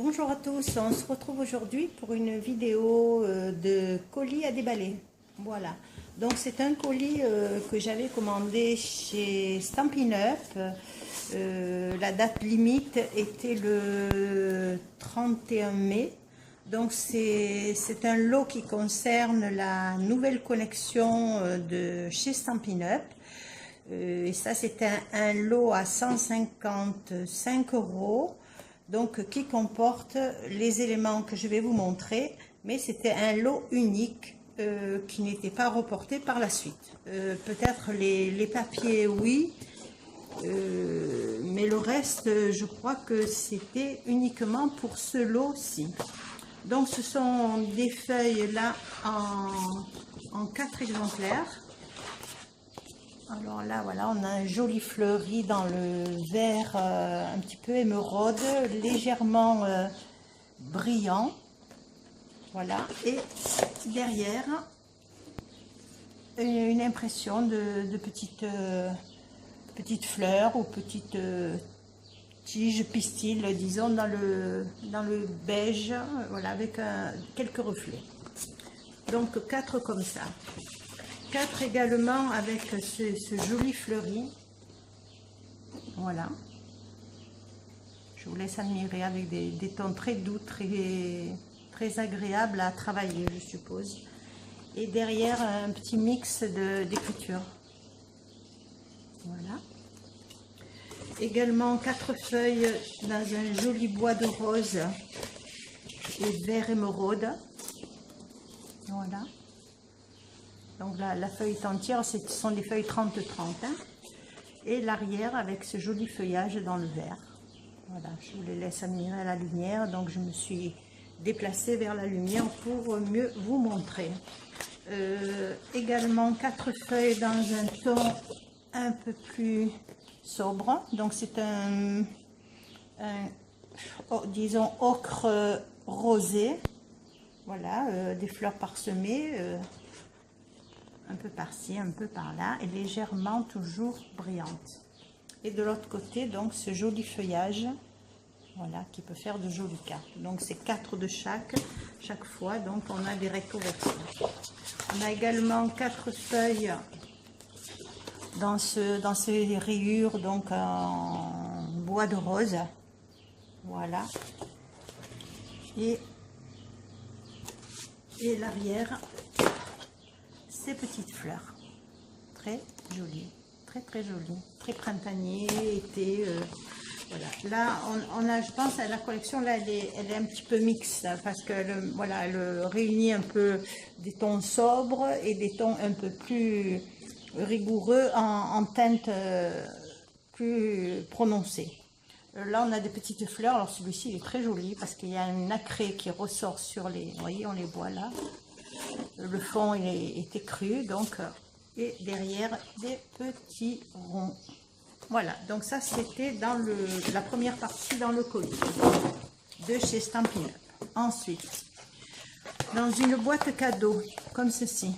Bonjour à tous, on se retrouve aujourd'hui pour une vidéo de colis à déballer. Voilà, donc c'est un colis que j'avais commandé chez Stampin' Up. La date limite était le 31 mai. Donc c'est un lot qui concerne la nouvelle collection de chez Stampin' Up. Et ça c'est un lot à 155 €. Donc qui comporte les éléments que je vais vous montrer, mais c'était un lot unique qui n'était pas reporté par la suite. Peut-être les papiers, oui, mais le reste, je crois que c'était uniquement pour ce lot-ci. Donc ce sont des feuilles là en 4 exemplaires. Alors là, voilà, on a un joli fleuri dans le vert un petit peu émeraude, légèrement brillant. Voilà, et derrière, une impression de petites fleurs ou petites tiges, pistils, disons, dans le beige, voilà, avec quelques reflets. Donc 4 comme ça. 4 également avec ce joli fleuri. Voilà. Je vous laisse admirer avec des tons très doux, très agréables à travailler, je suppose. Et derrière, un petit mix d'écriture. Voilà. Également 4 feuilles dans un joli bois de rose et vert émeraude. Voilà. Donc la feuille entière, ce sont des feuilles 30-30. Hein, et l'arrière avec ce joli feuillage dans le vert. Voilà, je vous les laisse admirer à la lumière. Donc je me suis déplacée vers la lumière pour mieux vous montrer. Également 4 feuilles dans un ton un peu plus sobre. Donc c'est disons ocre rosé. Voilà, des fleurs parsemées. Un peu par-ci, un peu par-là, et légèrement toujours brillante. Et de l'autre côté, donc, ce joli feuillage, voilà, qui peut faire de jolies cartes. Donc, c'est 4 de chaque fois, donc on a des recto-verso. On a également 4 feuilles dans ces rayures, donc en bois de rose. Voilà. Et l'arrière, ces petites fleurs, très jolies, très jolies, très printanier, été, voilà. Là, on a, je pense, à la collection, là, elle est un petit peu mixte, parce que, voilà, elle réunit un peu des tons sobres et des tons un peu plus rigoureux en teintes plus prononcées. Là, on a des petites fleurs. Alors, celui-ci, il est très joli parce qu'il y a un nacré qui ressort sur les... Vous voyez, on les voit là. Le fond il était cru, donc, et derrière des petits ronds. Voilà, donc ça c'était dans la première partie dans le colis de chez Stampin' Up. Ensuite, dans une boîte cadeau comme ceci.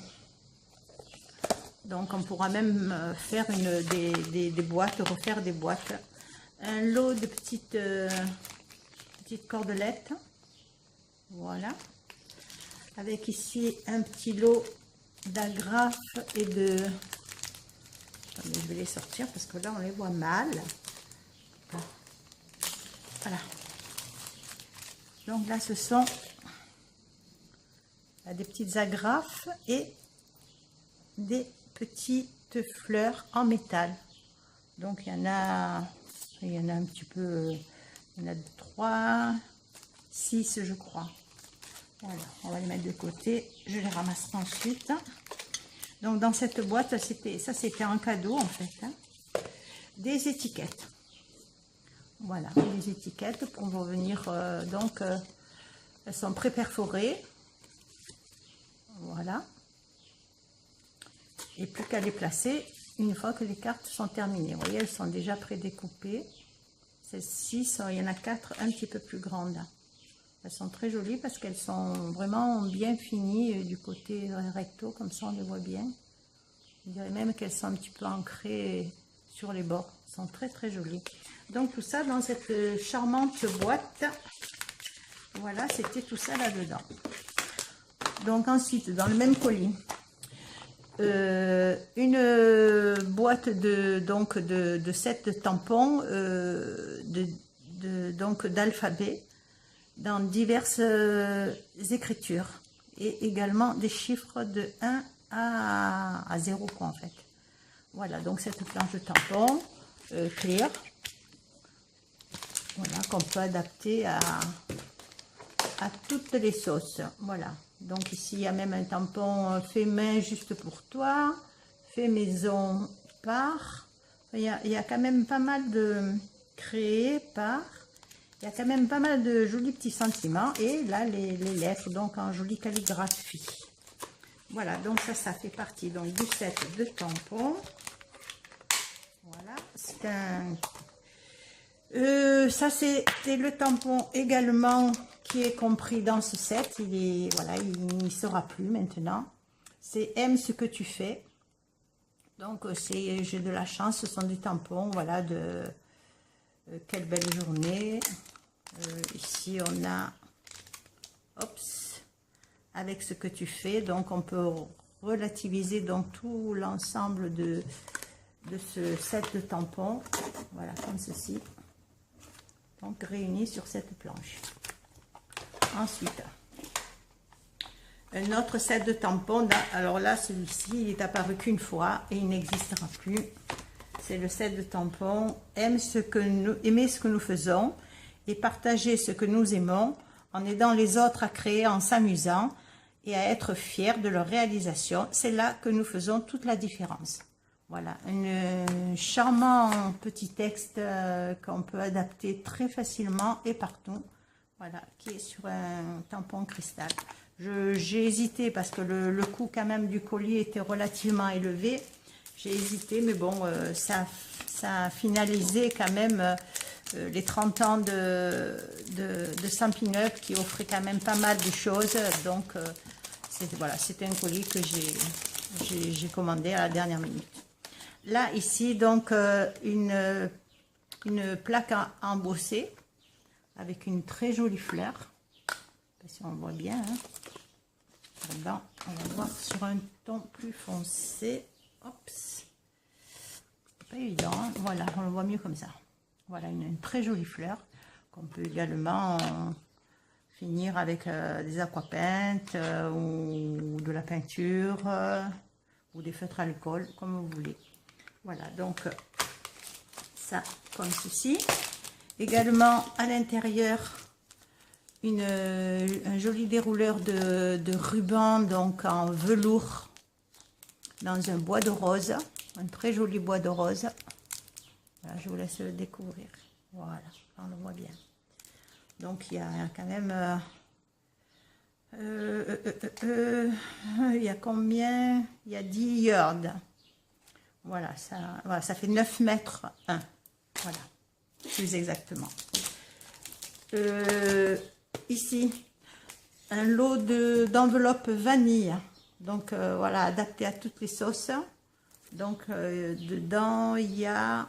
Donc on pourra même faire des boîtes, refaire des boîtes. Un lot de petites cordelettes. Voilà. Avec ici un petit lot d'agrafes et de... Attendez, je vais les sortir parce que là on les voit mal. Voilà. Donc là ce sont des petites agrafes et des petites fleurs en métal. Donc il y en a un petit peu, il y en a 3, 6 je crois. Voilà, on va les mettre de côté, je les ramasserai ensuite. Donc dans cette boîte, c'était un cadeau en fait, hein, des étiquettes. Voilà, des étiquettes pour revenir, donc elles sont pré-perforées. Voilà. Et plus qu'à les placer une fois que les cartes sont terminées. Vous voyez, elles sont déjà pré-découpées. Celles-ci, il y en a 4 un petit peu plus grandes. Elles sont très jolies parce qu'elles sont vraiment bien finies du côté recto, comme ça on les voit bien. Je dirais même qu'elles sont un petit peu ancrées sur les bords. Elles sont très jolies. Donc tout ça dans cette charmante boîte Voilà, c'était tout ça là-dedans. Donc ensuite, dans le même colis, une boîte de 7 tampons donc d'alphabet dans diverses écritures et également des chiffres de 1 à 0 quoi, en fait. Voilà, donc cette planche de tampons clear, voilà, qu'on peut adapter à toutes les sauces. Voilà, donc ici il y a même un tampon fait main juste pour toi, fait maison par. Il y a quand même pas mal de créé par. Il y a quand même pas mal de jolis petits sentiments. Et là les lettres donc en jolie calligraphie. Voilà, donc ça fait partie donc du set de tampons. Voilà, c'est un ça c'était le tampon également qui est compris dans ce set. Il est, voilà, il n'y sera plus maintenant. C'est aime ce que tu fais. Donc c'est j'ai de la chance, ce sont des tampons, voilà, de quelle belle journée. Ici on a avec ce que tu fais, donc on peut relativiser donc tout l'ensemble de ce set de tampons, voilà, comme ceci, donc réunis sur cette planche. Ensuite, un autre set de tampons, alors là celui-ci il est apparu qu'une fois et il n'existera plus. C'est le set de tampons aimer ce que nous faisons et partager ce que nous aimons en aidant les autres à créer en s'amusant et à être fiers de leur réalisation. C'est là que nous faisons toute la différence. Voilà, un charmant petit texte qu'on peut adapter très facilement et partout. Voilà, qui est sur un tampon cristal. J'ai hésité parce que le coût quand même du colis était relativement élevé. J'ai hésité, mais bon, ça a finalisé quand même les 30 ans de Stampin' Up qui offrait quand même pas mal de choses. Donc, voilà, c'était un colis que j'ai commandé à la dernière minute. Là, ici, donc, une plaque embossée avec une très jolie fleur. Je ne sais pas si on voit bien. Hein. Là, on va voir sur un ton plus foncé. Oups. Pas évident. Hein. Voilà, on le voit mieux comme ça. Voilà, une très jolie fleur qu'on peut également finir avec des aquapeintes ou de la peinture ou des feutres à alcool, comme vous voulez. Voilà, donc ça comme ceci. Également à l'intérieur, un joli dérouleur de ruban donc en velours dans un bois de rose, un très joli bois de rose. Voilà, je vous laisse le découvrir. Voilà, on le voit bien. Donc il y a quand même il y a combien? Il y a 10 yards. Voilà, ça fait 9 mètres 1. Voilà, plus exactement. Ici, un lot d'enveloppes vanille. Donc voilà, adapté à toutes les sauces. Donc dedans, il y a,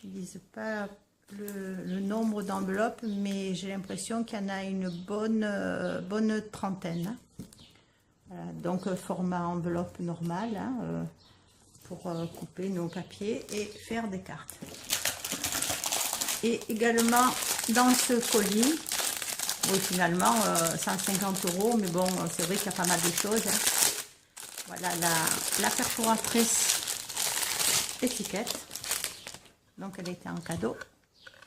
je ne dis pas le nombre d'enveloppes, mais j'ai l'impression qu'il y en a une bonne trentaine. Voilà, donc format enveloppe normale, hein, pour couper nos papiers et faire des cartes. Et également dans ce colis, oui, finalement 150 €, mais bon, c'est vrai qu'il y a pas mal de choses. Hein. Voilà la perforatrice étiquette. Donc elle était en cadeau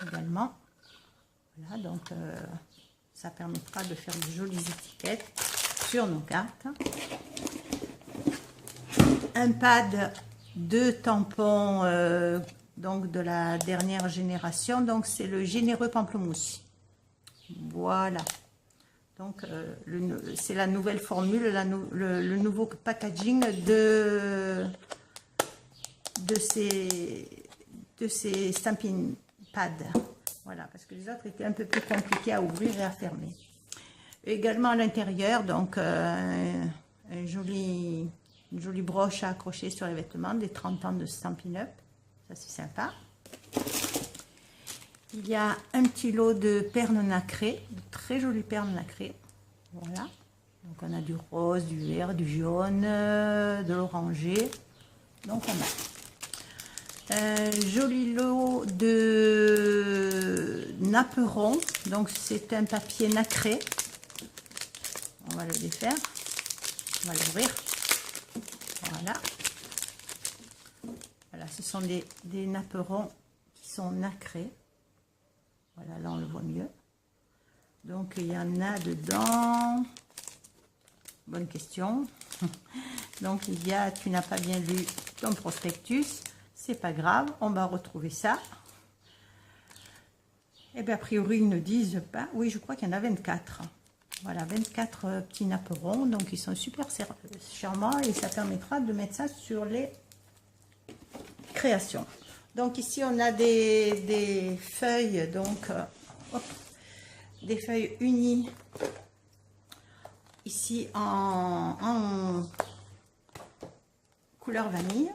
également. Voilà, donc ça permettra de faire de jolies étiquettes sur nos cartes. Un pad de tampons donc de la dernière génération, donc c'est le généreux pamplemousse. Voilà, donc c'est la nouvelle formule, le nouveau packaging de ces Stampin' Pad. Voilà, parce que les autres étaient un peu plus compliqués à ouvrir et à fermer. Également à l'intérieur, donc une jolie broche à accrocher sur les vêtements, des 30 ans de Stampin' Up. Ça, c'est sympa. Il y a un petit lot de perles nacrées, très jolies perles nacrées. Voilà. Donc on a du rose, du vert, du jaune, de l'oranger. Donc on a un joli lot de napperons. Donc c'est un papier nacré. On va le défaire. On va l'ouvrir. Voilà. Voilà, ce sont des napperons qui sont nacrés. Voilà, là on le voit mieux. Donc il y en a dedans. Bonne question. Donc il y a, tu n'as pas bien lu ton prospectus, c'est pas grave, on va retrouver ça. Et bien a priori ils ne disent pas, oui je crois qu'il y en a 24. Voilà, 24 petits napperons, donc ils sont super charmants et ça permettra de mettre ça sur les créations. Donc ici on a des feuilles, donc hop, des feuilles unies. Ici en couleur vanille,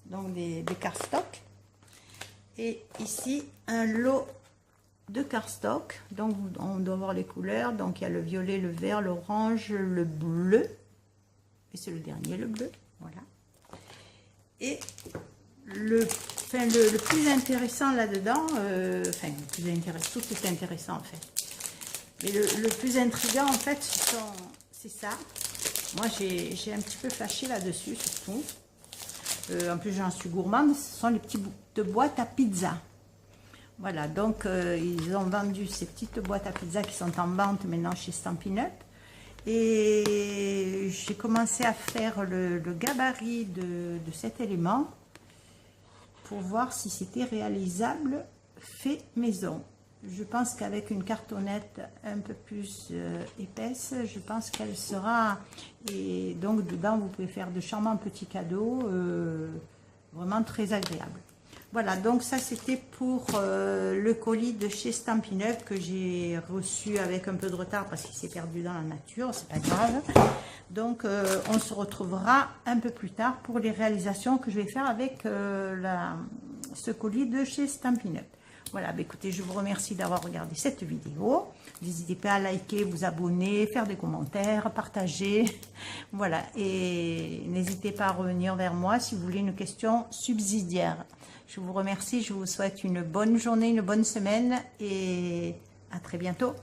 donc des cardstock, et ici un lot de cardstock. Donc on doit voir les couleurs, donc il y a le violet, le vert, l'orange, le bleu, et c'est le dernier, le bleu. Voilà. Et le plus intéressant là-dedans, enfin le plus intéressant, tout est intéressant en fait. Mais le plus intriguant en fait, c'est ça. Moi j'ai un petit peu flashé là-dessus surtout. En plus j'en suis gourmande, ce sont les petites boîtes à pizza. Voilà, donc ils ont vendu ces petites boîtes à pizza qui sont en vente maintenant chez Stampin' Up. Et j'ai commencé à faire le gabarit de cet élément pour voir si c'était réalisable fait maison. Je pense qu'avec une cartonnette un peu plus épaisse, je pense qu'elle sera... Et donc dedans, vous pouvez faire de charmants petits cadeaux, vraiment très agréables. Voilà, donc ça c'était pour le colis de chez Stampin' Up que j'ai reçu avec un peu de retard parce qu'il s'est perdu dans la nature, c'est pas grave. Donc on se retrouvera un peu plus tard pour les réalisations que je vais faire avec ce colis de chez Stampin' Up. Voilà, bah écoutez, je vous remercie d'avoir regardé cette vidéo. N'hésitez pas à liker, vous abonner, faire des commentaires, partager. Voilà, et n'hésitez pas à revenir vers moi si vous voulez une question subsidiaire. Je vous remercie, je vous souhaite une bonne journée, une bonne semaine et à très bientôt.